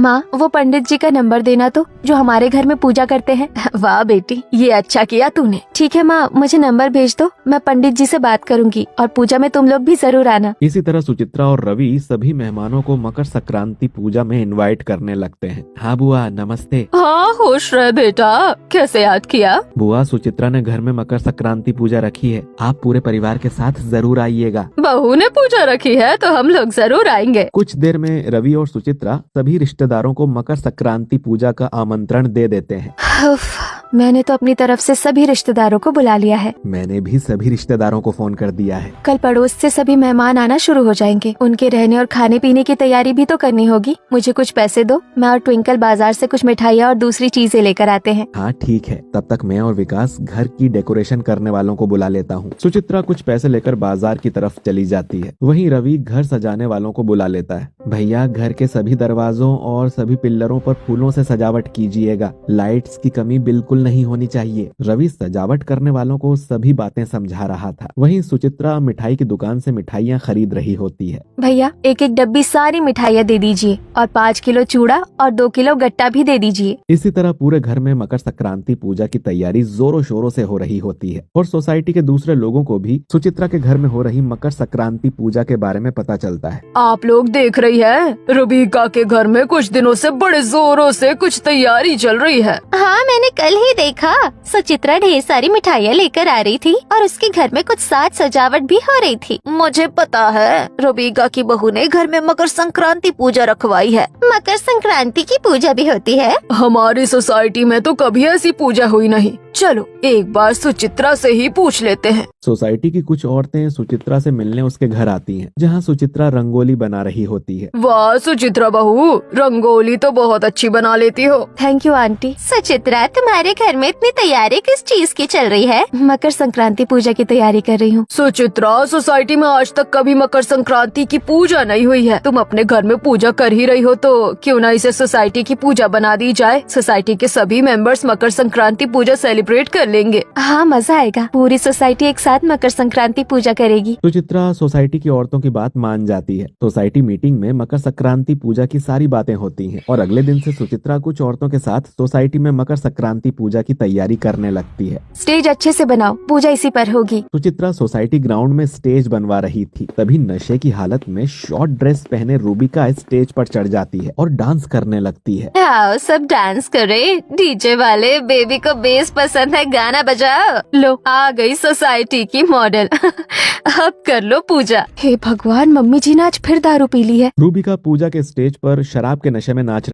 माँ, वो पंडित जी का नंबर देना तो, जो हमारे घर में पूजा करते हैं। वाह बेटी, ये अच्छा किया तूने। ठीक है माँ, मुझे नंबर भेज दो, मैं पंडित जी से बात करूँगी और पूजा में तुम लोग भी जरूर आना। इसी तरह सुचित्रा और रवि सभी मेहमानों को मकर संक्रांति पूजा में इनवाइट करने लगते हैं। हाँ बुआ, नमस्ते। हाँ, खुश रहे बेटा, कैसे याद किया? बुआ, सुचित्रा ने घर में मकर संक्रांति पूजा रखी है, आप पूरे परिवार के साथ जरूर आइएगा। बहू ने पूजा रखी है तो हम लोग जरूर आएंगे। कुछ देर में रवि और सुचित्रा सभी रिश्तेदारों को मकर संक्रांति पूजा का आमंत्रण दे देते हैं। मैंने तो अपनी तरफ से सभी रिश्तेदारों को बुला लिया है। मैंने भी सभी रिश्तेदारों को फोन कर दिया है। कल पड़ोस से सभी मेहमान आना शुरू हो जाएंगे, उनके रहने और खाने पीने की तैयारी भी तो करनी होगी। मुझे कुछ पैसे दो, मैं और ट्विंकल बाजार से कुछ मिठाइयाँ और दूसरी चीजें लेकर आते हैं। हाँ ठीक है, तब तक मैं और विकास घर की डेकोरेशन करने वालों को बुला लेता हूँ। सुचित्रा कुछ पैसे लेकर बाजार की तरफ चली जाती है। वहीं रवि घर सजाने वालों को बुला लेता है। भैया, घर के सभी दरवाजों और सभी पिल्लरों पर फूलों से सजावट कीजिएगा, लाइट्स की कमी बिल्कुल नहीं होनी चाहिए। रवि सजावट करने वालों को सभी बातें समझा रहा था। वहीं सुचित्रा मिठाई की दुकान से मिठाइयाँ खरीद रही होती है। भैया, एक एक डब्बी सारी मिठाइयाँ दे दीजिए और 5 किलो चूड़ा और 2 किलो गट्टा भी दे दीजिए। इसी तरह पूरे घर में मकर संक्रांति पूजा की तैयारी जोरों शोरों से हो रही होती है और सोसाइटी के दूसरे लोगों को भी सुचित्रा के घर में हो रही मकर संक्रांति पूजा के बारे में पता चलता है। आप लोग देख रही है, रबीका के घर में कुछ दिनों से बड़े जोरों से कुछ तैयारी चल रही है। हाँ, मैंने कल ही देखा, सुचित्रा ढेर सारी मिठाइयाँ लेकर आ रही थी और उसके घर में कुछ साज सजावट भी हो रही थी। मुझे पता है, रबीका की बहू ने घर में मकर संक्रांति पूजा रखवाई है। मकर संक्रांति की पूजा भी होती है? हमारी सोसाइटी में तो कभी ऐसी पूजा हुई नहीं। चलो एक बार सुचित्रा से ही पूछ लेते हैं। सोसाइटी की कुछ औरतें सुचित्रा से मिलने उसके घर आती हैं, जहां सुचित्रा रंगोली बना रही होती है। वाह सुचित्रा बहू, रंगोली तो बहुत अच्छी बना लेती हो। Thank you aunty. सुचित्रा, तुम्हारे घर में इतनी तैयारी किस चीज की चल रही है? मकर संक्रांति पूजा की तैयारी कर रही हूँ। सुचित्रा, सोसाइटी में आज तक कभी मकर संक्रांति की पूजा नहीं हुई है। तुम अपने घर में पूजा कर ही रही हो तो क्यों ना इसे सोसाइटी की पूजा बना दी जाए। सोसाइटी के सभी मेंबर्स मकर संक्रांति पूजा सेलिब्रेट कर लेंगे। हाँ, मजा आएगा। पूरी सोसाइटी एक साथ मकर संक्रांति पूजा करेगी। सुचित्रा सोसाइटी की औरतों की बात मान जाती है। सोसाइटी मीटिंग में मकर संक्रांति पूजा की सारी बातें होती हैं और अगले दिन से सुचित्रा कुछ औरतों के साथ सोसाइटी में मकर संक्रांति पूजा की तैयारी करने लगती है। स्टेज अच्छे से बनाओ, पूजा इसी पर होगी। सुचित्रा सोसाइटी ग्राउंड में स्टेज बनवा रही थी, तभी नशे की हालत में शॉर्ट ड्रेस पहने रूबिका स्टेज पर चढ़ जाती है और डांस करने लगती है। आओ सब डांस करे, डीजे वाले, बेबी को बेस पसंद है, गाना बजाओ। लो, आ गई सोसाइटी की मॉडल। अब कर लो पूजा। हे भगवान, मम्मी जी ने आज फिर दारू पी ली है। रूबिका पूजा के स्टेज पर शराब के नशे में नाच